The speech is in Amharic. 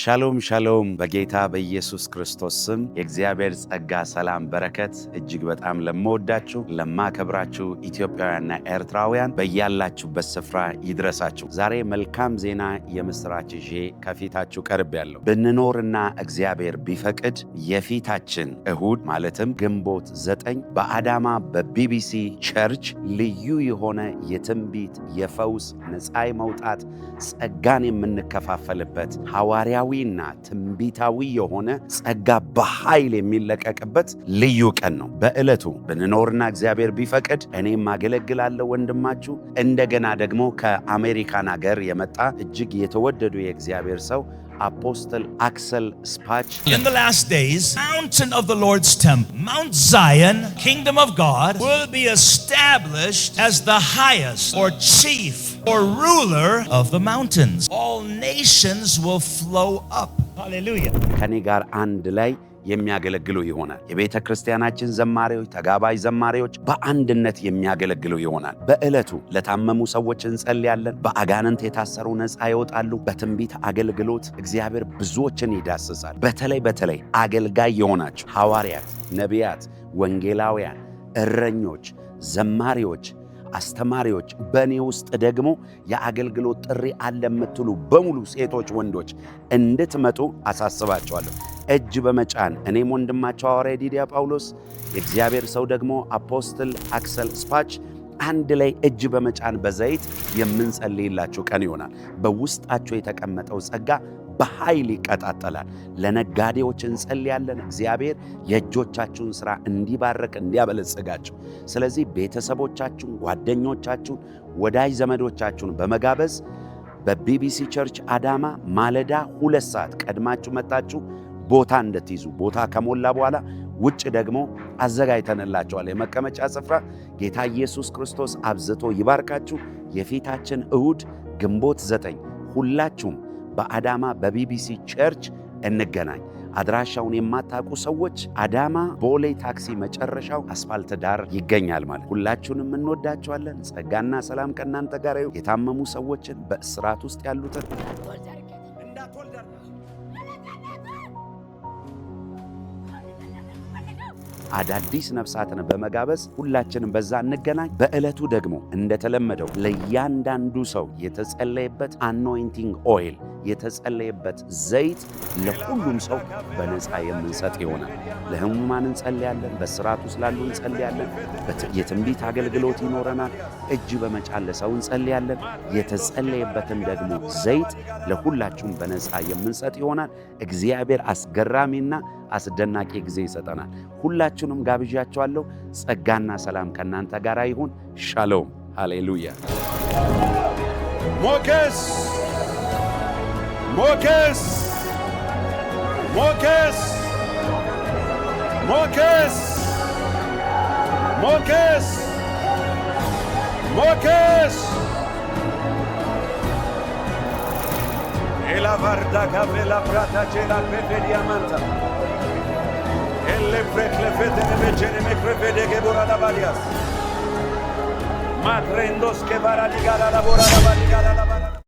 ሻሎም ሻሎም በጌታ በኢየሱስ ክርስቶስ ስም የእግዚአብሔር ጸጋ፣ ሰላም፣ በረከት እጅግ በጣም ለምወዳችሁ ለማከብራችሁ ኢትዮጵያውያንና ኤርትራውያን በያላችሁበት ስፍራ ይድረሳችሁ። ዛሬ መልካም ዜና የምስራች ይዤ ከፊታችሁ ቀርቤያለሁ። ብንኖርና እግዚአብሔር ቢፈቅድ የፊታችን እሁድ ማለትም ግንቦት 9 በአዳማ በቢቢሲ ቸርች ልዩ የሆነ የትንቢት የፈውስ ነፃ መውጣት ጸጋን የምንከፋፈልበት ሐዋርያዊና ትንቢታዊ የሆነ ጸጋ በኃይል የሚለቀቅበት ልዩ ቀን ነው። በዕለቱ ብንኖርና እግዚአብሔር ቢፈቅድ እኔም አገለግላለሁ ወንድማችሁ። እንደገና ደግሞ ከአሜሪካን ሀገር የመጣ እጅግ የተወደዱ የእግዚአብሔር ሰው Apostle Axel Spach. In the last days, mountain of the Lord's temple, Mount Zion, kingdom of God, will be established as the highest or chief or ruler of the mountains. All nations will flow up. Hallelujah. ከኔ ጋር አንድ ላይ የሚያገለግሉ ይሆናል። የቤተ ክርስቲያናችን ዘማሪዎች፣ ተጋባዥ ዘማሪዎች በአንድነት የሚያገለግሉ ይሆናል። በዕለቱ ለታመሙ ሰዎች እንጸልያለን። በአጋንንት የታሰሩ ነፃ ይወጣሉ። በትንቢት አገልግሎት እግዚአብሔር ብዙዎችን ይዳስሳል። በተለይ አገልጋይ የሆናችሁ ሐዋርያት፣ ነቢያት፣ ወንጌላውያን፣ እረኞች፣ ዘማሪዎች፣ አስተማሪዎች በእኔ ውስጥ ደግሞ የአገልግሎት ጥሪ አለ የምትሉ በሙሉ ሴቶች፣ ወንዶች እንድትመጡ አሳስባቸዋለሁ። እጅ በመጫን እኔም ወንድማቸው ሐዋርያ ዲዲያ ጳውሎስ፣ የእግዚአብሔር ሰው ደግሞ አፖስትል አክሰል ስፓች አንድ ላይ እጅ በመጫን በዘይት የምንጸልይላችሁ ቀን ይሆናል። በውስጣቸው የተቀመጠው ጸጋ በኃይል ይቀጣጠላል። ለነጋዴዎች እንጸልያለን። እግዚአብሔር የእጆቻችሁን ሥራ እንዲባርክ እንዲያበለጽጋችሁ። ስለዚህ ቤተሰቦቻችሁን፣ ጓደኞቻችሁን፣ ወዳጅ ዘመዶቻችሁን በመጋበዝ በቢቢሲ ቸርች አዳማ ማለዳ 2 ሰዓት ቀድማችሁ መጣችሁ ቦታ እንድትይዙ። ቦታ ከሞላ በኋላ ውጭ ደግሞ አዘጋጅተንላችኋል የመቀመጫ ስፍራ። ጌታ ኢየሱስ ክርስቶስ አብዝቶ ይባርካችሁ። የፊታችን እሁድ ግንቦት 9 ሁላችሁም በአዳማ በቢቢሲ ቸርች እንገናኝ። አድራሻውን የማታውቁ ሰዎች አዳማ ቦሌ ታክሲ መጨረሻው አስፋልት ዳር ይገኛል ማለት። ሁላችሁንም እንወዳችኋለን። ጸጋና ሰላም ከእናንተ ጋር ይሁን። የታመሙ ሰዎችን በእስራት ውስጥ ያሉትን አዳዲስ ነፍሳትን በመጋበዝ ሁላችንም በዛ እንገናኝ። በዕለቱ ደግሞ እንደተለመደው ለእያንዳንዱ ሰው የተጸለየበት አኖይንቲንግ ኦይል የተጸለየበት ዘይት ለሁሉም ሰው በነፃ የምንሰጥ ይሆናል። ለሕሙማን እንጸልያለን። በስራት ውስጥ ላሉ እንጸልያለን። የትንቢት አገልግሎት ይኖረናል። እጅ በመጫን ለሰው እንጸልያለን። የተጸለየበትን ደግሞ ዘይት ለሁላችሁም በነፃ የምንሰጥ ይሆናል። እግዚአብሔር አስገራሚና አስደናቂ ጊዜ ይሰጠናል። ሁላችሁንም ጋብዣችኋለሁ። ጸጋና ሰላም ከእናንተ ጋር ይሁን። ሻሎም። ሃሌሉያ። ሞገስ ሞገስ ሞገስ ሞገስ ሞገስ ሞገስ ኤላ ባርዳ ካቤላ ፕራታ ቼላ ዲያማንታ ኤሌ ፍሬክለፌት ነመቼን መክረፌ ደገቦራ ላባሊያስ ማትሬንዶስ ከባራ ዲጋላ ላቦራ ላባሊጋላ